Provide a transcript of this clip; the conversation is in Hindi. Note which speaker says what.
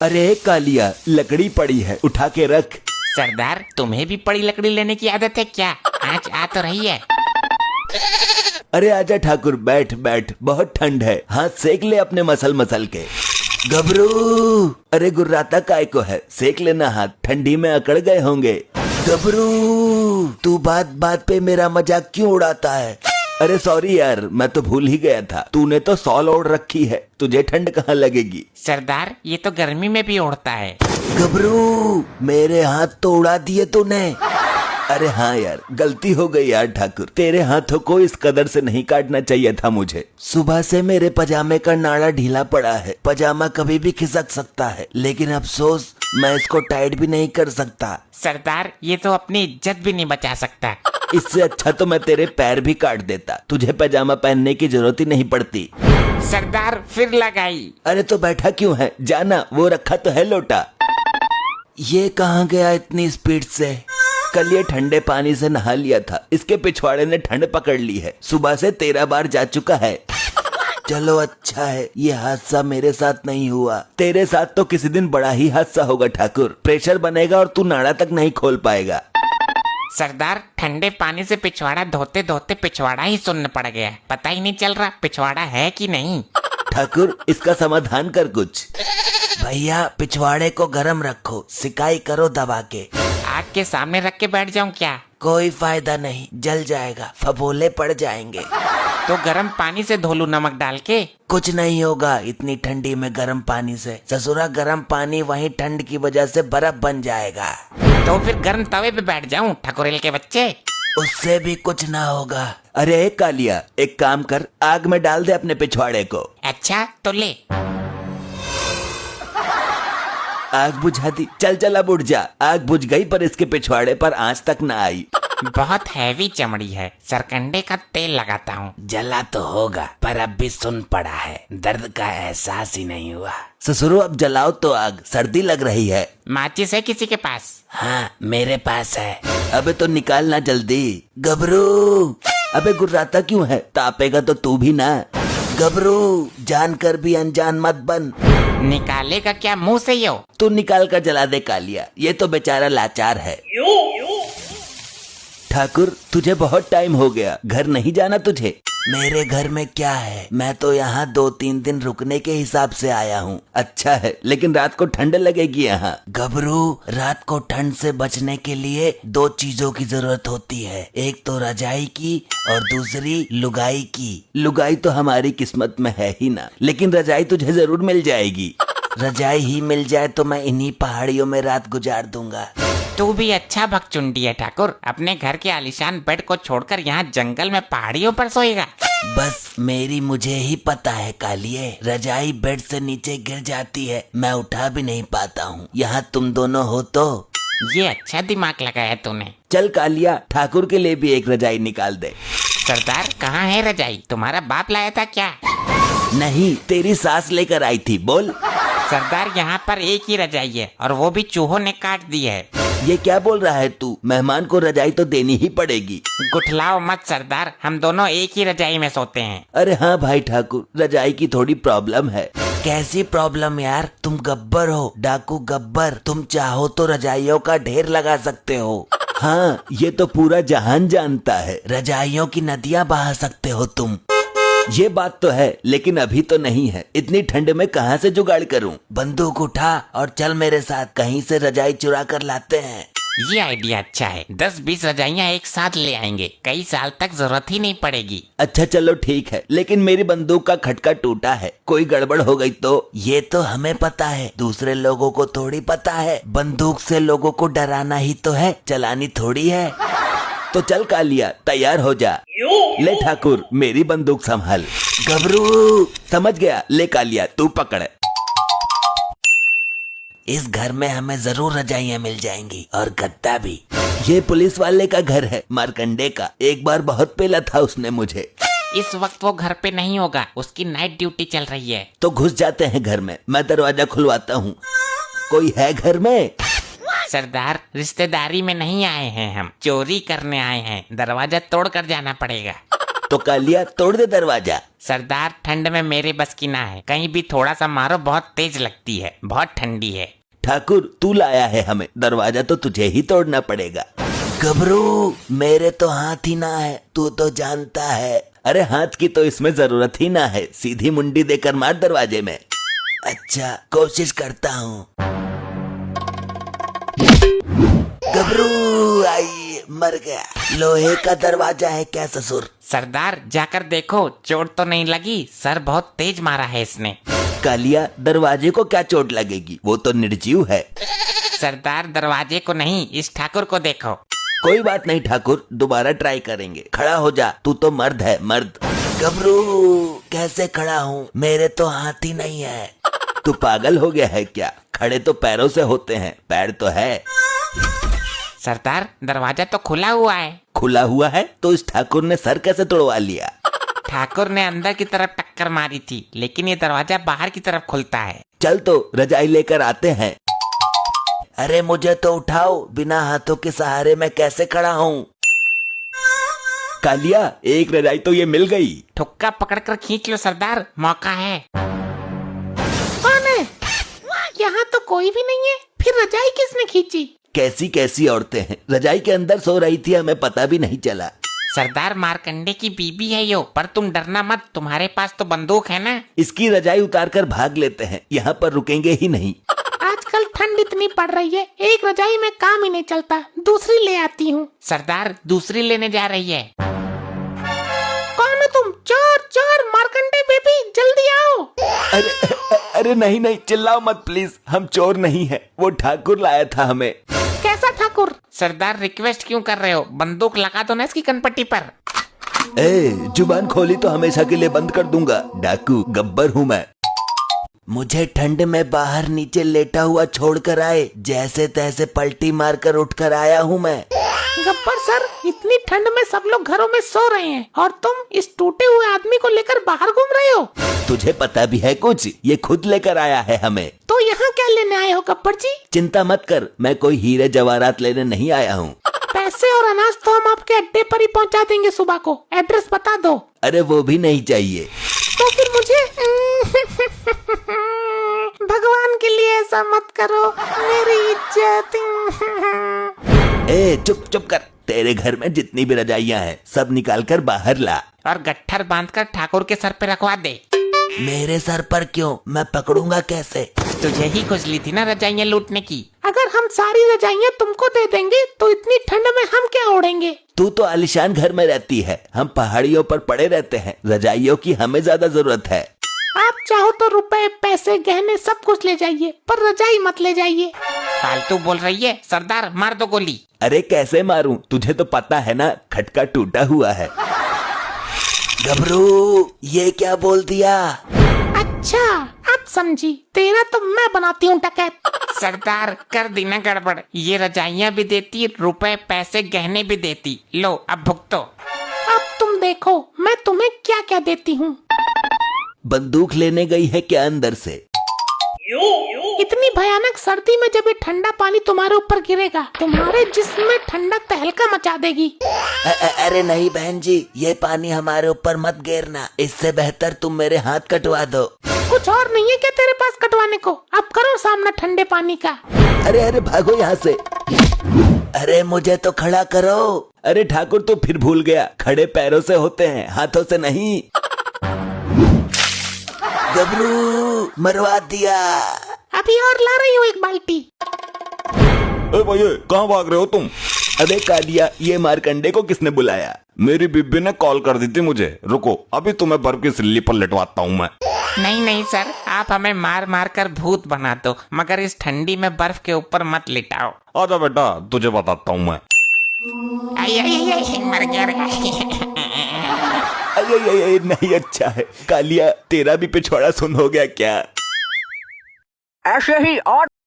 Speaker 1: अरे कालिया, लकड़ी पड़ी है, उठा के रख।
Speaker 2: सरदार, तुम्हें भी पड़ी लकड़ी लेने की आदत है क्या? आज आ तो रही है।
Speaker 1: अरे आजा ठाकुर, बैठ बैठ, बहुत ठंड है, हाथ सेक ले अपने मसल मसल के। घबरू, अरे गुर्राता काय को है, सेक लेना हाथ, ठंडी में अकड़ गए होंगे। घबरू, तू बात बात पे मेरा मजाक क्यों उड़ाता है? अरे सॉरी यार, मैं तो भूल ही गया था, तूने तो सॉल ओढ़ रखी है, तुझे ठंड कहाँ लगेगी?
Speaker 2: सरदार, ये तो गर्मी में भी उड़ता है।
Speaker 1: घबरू, मेरे हाथ तो उड़ा दिए तूने। अरे हाँ यार, गलती हो गई यार ठाकुर, तेरे हाथों को इस कदर से नहीं काटना चाहिए था मुझे। सुबह से मेरे पजामे का नाड़ा ढीला पड़ा है, पजामा कभी भी खिसक सकता है, लेकिन अफसोस मैं इसको टाइट भी नहीं कर सकता।
Speaker 2: सरदार, ये तो अपनी इज्जत भी नहीं बचा सकता।
Speaker 1: इससे अच्छा तो मैं तेरे पैर भी काट देता, तुझे पजामा पहनने की जरूरत ही नहीं पड़ती।
Speaker 2: सरदार, फिर लगाई।
Speaker 1: अरे तो बैठा क्यों है, जाना, वो रखा तो है लोटा। ये कहाँ गया इतनी स्पीड से? कल ये ठंडे पानी से नहा लिया था, इसके पिछवाड़े ने ठंड पकड़ ली है, सुबह से 13 बार जा चुका है। चलो अच्छा है, ये हादसा मेरे साथ नहीं हुआ, तेरे साथ तो किसी दिन बड़ा ही हादसा होगा ठाकुर, प्रेशर बनेगा और तू नाड़ा तक नहीं खोल पाएगा।
Speaker 2: सरदार, ठंडे पानी से पिछवाड़ा धोते धोते पिछवाड़ा ही सुन्न पड़ गया, पता ही नहीं चल रहा पिछवाड़ा है कि नहीं।
Speaker 1: ठाकुर, इसका समाधान कर कुछ। भैया, पिछवाड़े को गरम रखो, सिकाई करो दबा के।
Speaker 2: आग के सामने रख के बैठ जाऊं क्या?
Speaker 1: कोई फायदा नहीं, जल जाएगा, फफोले पड़ जाएंगे।
Speaker 2: तो गर्म पानी से धो लूं नमक डाल के?
Speaker 1: कुछ नहीं होगा इतनी ठंडी में गर्म पानी से, ससुरा गर्म पानी वहीं ठंड की वजह से बर्फ बन जाएगा।
Speaker 2: तो फिर गर्म तवे पे बैठ जाऊं ठकुरेल के बच्चे?
Speaker 1: उससे भी कुछ ना होगा। अरे कालिया, एक काम कर, आग में डाल दे अपने पिछवाड़े को।
Speaker 2: अच्छा तो ले।
Speaker 1: आग बुझा दी, चल चल अब उठ जा। आग बुझ गई पर इसके पिछवाड़े पर आंच तक न आई।
Speaker 2: बहुत हैवी चमड़ी है, सरकंडे का तेल लगाता हूँ।
Speaker 3: जला तो होगा पर अब भी सुन पड़ा है, दर्द का एहसास ही नहीं हुआ।
Speaker 1: ससुरो, अब जलाओ तो आग, सर्दी लग रही है।
Speaker 2: माचिस है किसी के पास?
Speaker 3: हाँ, मेरे पास है।
Speaker 1: अबे तो निकालना जल्दी। घबरू, अबे गुर्राता क्यों है, तापेगा तो तू भी ना। घबरू, जानकर भी अनजान मत बन।
Speaker 2: निकालेगा क्या मुंह से यो?
Speaker 1: तू निकाल कर जला दे कालिया, ये तो बेचारा लाचार है। ठाकुर, तुझे बहुत टाइम हो गया, घर नहीं जाना तुझे? मेरे घर में क्या है, मैं तो यहाँ 2-3 दिन रुकने के हिसाब से आया हूँ। अच्छा है, लेकिन रात को ठंड लगेगी यहाँ। घबरू, रात को ठंड से बचने के लिए 2 चीजों की जरूरत होती है, एक तो रजाई की और दूसरी लुगाई की। लुगाई तो हमारी किस्मत में है ही ना, लेकिन रजाई तुझे जरूर मिल जाएगी। रजाई ही मिल जाए तो मैं इन्हीं पहाड़ियों में रात गुजार दूंगा।
Speaker 2: तू भी अच्छा भगचुंडी है ठाकुर, अपने घर के आलीशान बेड को छोड़कर यहाँ जंगल में पहाड़ियों पर सोएगा।
Speaker 1: बस मेरी मुझे ही पता है कालिए, रजाई बेड से नीचे गिर जाती है, मैं उठा भी नहीं पाता हूँ, यहाँ तुम दोनों हो तो।
Speaker 2: ये अच्छा दिमाग लगाया तूने।
Speaker 1: चल कालिया, ठाकुर के लिए भी एक रजाई निकाल दे।
Speaker 2: सरदार, कहाँ है रजाई? तुम्हारा बाप लाया था क्या?
Speaker 1: नहीं, तेरी सास लेकर आई थी, बोल।
Speaker 2: सरदार, यहाँ पर एक ही रजाई है और वो भी चूहों ने काट दी है।
Speaker 1: ये क्या बोल रहा है तू? मेहमान को रजाई तो देनी ही पड़ेगी।
Speaker 2: गुठलाओ मत सरदार, हम दोनों एक ही रजाई में सोते हैं।
Speaker 1: अरे हाँ भाई ठाकुर, रजाई की थोड़ी प्रॉब्लम है। कैसी प्रॉब्लम यार, तुम गब्बर हो, डाकू गब्बर, तुम चाहो तो रजाइयों का ढेर लगा सकते हो। हाँ, ये तो पूरा जहान जानता है, रजाइयों की नदियाँ बहा सकते हो तुम। ये बात तो है, लेकिन अभी तो नहीं है, इतनी ठंड में कहाँ से जुगाड़ करूं? बंदूक उठा और चल मेरे साथ, कहीं से रजाई चुरा कर लाते हैं।
Speaker 2: ये आइडिया अच्छा है, 10-20 रजाइयाँ एक साथ ले आएंगे, कई साल तक जरूरत ही नहीं पड़ेगी।
Speaker 1: अच्छा चलो ठीक है, लेकिन मेरी बंदूक का खटका टूटा है, कोई गड़बड़ हो गई तो? ये तो हमें पता है, दूसरे लोगों को थोड़ी पता है। बंदूक से लोगों को डराना ही तो है, चलानी थोड़ी है। तो चल कालिया, तैयार हो जा। ले ठाकुर, मेरी बंदूक संभाल। घबरू, समझ गया, ले कालिया, तू पकड़। इस घर में हमें जरूर रजाइयाँ मिल जाएंगी और गद्दा भी। ये पुलिस वाले का घर है, मार्कंडे का, एक बार बहुत पेला था उसने मुझे।
Speaker 2: इस वक्त वो घर पे नहीं होगा, उसकी नाइट ड्यूटी चल रही है।
Speaker 1: तो घुस जाते हैं घर में, मैं दरवाजा खुलवाता हूँ। कोई है घर में?
Speaker 2: सरदार, रिश्तेदारी में नहीं आए हैं हम, चोरी करने आए हैं, दरवाजा तोड़ कर जाना पड़ेगा।
Speaker 1: तो कालिया, तोड़ दे दरवाजा।
Speaker 2: सरदार ठंड में मेरे बस की ना है, कहीं भी थोड़ा सा मारो बहुत तेज लगती है, बहुत ठंडी है।
Speaker 1: ठाकुर तू लाया है हमें, दरवाजा तो तुझे ही तोड़ना पड़ेगा। गबरू मेरे तो हाथ ही ना है, तू तो जानता है। अरे हाथ की तो इसमें जरूरत ही ना है, सीधी मुंडी देकर मार दरवाजे में। अच्छा कोशिश करता हूँ। गबरू आई, मर गया। लोहे का दरवाजा है क्या ससुर?
Speaker 2: सरदार जाकर देखो चोट तो नहीं लगी, सर बहुत तेज मारा है इसने।
Speaker 1: कालिया दरवाजे को क्या चोट लगेगी, वो तो निर्जीव है।
Speaker 2: सरदार दरवाजे को नहीं, इस ठाकुर को देखो।
Speaker 1: कोई बात नहीं ठाकुर, दोबारा ट्राई करेंगे। खड़ा हो जा, तू तो मर्द है मर्द। गबरू कैसे खड़ा हूँ, मेरे तो हाथ ही नहीं है। तू पागल हो गया है क्या? खड़े तो पैरों से होते हैं, पैर तो है।
Speaker 2: सरदार दरवाजा तो खुला हुआ है।
Speaker 1: खुला हुआ है तो इस ठाकुर ने सर कैसे तोड़वा लिया?
Speaker 2: ठाकुर ने अंदर की तरफ टक्कर मारी थी, लेकिन ये दरवाजा बाहर की तरफ खुलता है।
Speaker 1: चल तो रजाई लेकर आते हैं। अरे मुझे तो उठाओ, बिना हाथों के सहारे मैं कैसे खड़ा हूँ? कालिया एक रजाई तो ये मिल गई।
Speaker 2: ठुक्का पकड़कर खींच लो सरदार, मौका है। कौन है? यहाँ तो कोई भी नहीं है, फिर रजाई किसने खींची?
Speaker 1: कैसी कैसी औरतें हैं, रजाई के अंदर सो रही थी, हमें पता भी नहीं चला।
Speaker 2: सरदार मारकंडे की बीबी है यो, पर तुम डरना मत, तुम्हारे पास तो बंदूक है ना।
Speaker 1: इसकी रजाई उतार कर भाग लेते हैं, यहाँ पर रुकेंगे ही नहीं।
Speaker 4: आजकल ठंड इतनी पड़ रही है, एक रजाई में काम ही नहीं चलता, दूसरी ले आती हूँ।
Speaker 2: सरदार दूसरी लेने जा रही है।
Speaker 4: कौन हो तुम? चोर चोर, मारकंडे बेबी जल्दी आओ।
Speaker 1: अरे नहीं नहीं, चिल्लाओ मत प्लीज, हम चोर नहीं है, वो ठाकुर लाया था हमें।
Speaker 4: कैसा ठाकुर?
Speaker 2: सरदार रिक्वेस्ट क्यों कर रहे हो, बंदूक लगा दो ना इसकी कनपट्टी पर।
Speaker 1: जुबान खोली तो हमेशा के लिए बंद कर दूंगा। डाकू गब्बर हूँ मैं। मुझे ठंड में बाहर नीचे लेटा हुआ छोड़कर आए, जैसे तैसे पलटी मारकर उठकर आया हूँ मैं।
Speaker 4: गब्बर सर, इतनी ठंड में सब लोग घरों में सो रहे हैं और तुम इस टूटे हुए आदमी को लेकर बाहर घूम रहे हो।
Speaker 1: तुझे पता भी है कुछ? ये खुद लेकर आया है हमें।
Speaker 4: तो यहाँ क्या लेने आए हो गब्बर जी?
Speaker 1: चिंता मत कर, मैं कोई हीरे जवाहरात लेने नहीं आया हूँ।
Speaker 4: पैसे और अनाज तो हम आपके अड्डे पर ही पहुँचा देंगे सुबह को, एड्रेस बता दो।
Speaker 1: अरे वो भी नहीं चाहिए।
Speaker 4: तो फिर मुझे भगवान के लिए ऐसा मत करो, मेरी इज्जत।
Speaker 1: चुप चुप कर, तेरे घर में जितनी भी रजाइयाँ हैं सब निकाल कर बाहर ला
Speaker 2: और गट्ठर बांधकर ठाकुर के सर पे रखवा दे।
Speaker 1: मेरे सर पर क्यों? मैं पकड़ूंगा कैसे?
Speaker 2: तुझे ही खुजली थी ना रजाइयाँ लूटने की।
Speaker 4: अगर हम सारी रजाइयाँ तुमको दे देंगे तो इतनी ठंड में हम क्या ओढ़ेंगे?
Speaker 1: तू तो आलिशान घर में रहती है, हम पहाड़ियों पर पड़े रहते हैं, रजाइयों की हमें ज्यादा जरूरत है।
Speaker 4: आप चाहो तो रुपए पैसे गहने सब कुछ ले जाइए, पर रजाई मत ले जाइए।
Speaker 2: फालतू बोल रही है, सरदार मार दो गोली।
Speaker 1: अरे कैसे मारूं, तुझे तो पता है ना, खटका टूटा हुआ है। गबरू ये क्या बोल दिया?
Speaker 4: अच्छा अब समझी, तेरा तो मैं बनाती हूँ डकैत।
Speaker 2: सरदार कर दी ना गड़बड़, ये रजाइयाँ भी देती, रुपए पैसे गहने भी देती, लो अब भुगतो।
Speaker 4: अब तुम देखो मैं तुम्हें क्या क्या देती हूँ।
Speaker 1: बंदूक लेने गई है क्या अंदर से?
Speaker 4: इतनी भयानक सर्दी में जब ये ठंडा पानी तुम्हारे ऊपर गिरेगा, तुम्हारे जिस्म में ठंडक तहलका मचा देगी।
Speaker 1: अरे नहीं बहन जी, ये पानी हमारे ऊपर मत गिरना, इससे बेहतर तुम मेरे हाथ कटवा दो।
Speaker 4: कुछ और नहीं है क्या तेरे पास कटवाने को? अब करो सामना ठंडे पानी का।
Speaker 1: अरे भागो यहाँ से। अरे मुझे तो खड़ा करो। अरे ठाकुर तू फिर भूल गया, खड़े पैरों से होते हैं, हाथों से नहीं। गबरू मरवा दिया।
Speaker 4: अभी और ला रही हूँ एक बाल्टी।
Speaker 5: भैया कहाँ भाग रहे हो तुम?
Speaker 1: अबे कालिया, ये मारकंडे को किसने बुलाया?
Speaker 5: मेरी बीबी ने कॉल कर दी थी मुझे, रुको अभी तुम्हें बर्फ की सिल्ली पर लिटवाता हूँ मैं।
Speaker 2: नहीं नहीं सर, आप हमें मार मार कर भूत बना दो, मगर इस ठंडी में बर्फ के ऊपर मत लिटाओ।
Speaker 5: आजा बेटा, तुझे बताता हूँ मैं।
Speaker 2: मर गया रे।
Speaker 1: अरे नहीं, अच्छा है कालिया, तेरा भी पिछवाड़ा सुन हो गया क्या?
Speaker 6: ऐसे ही और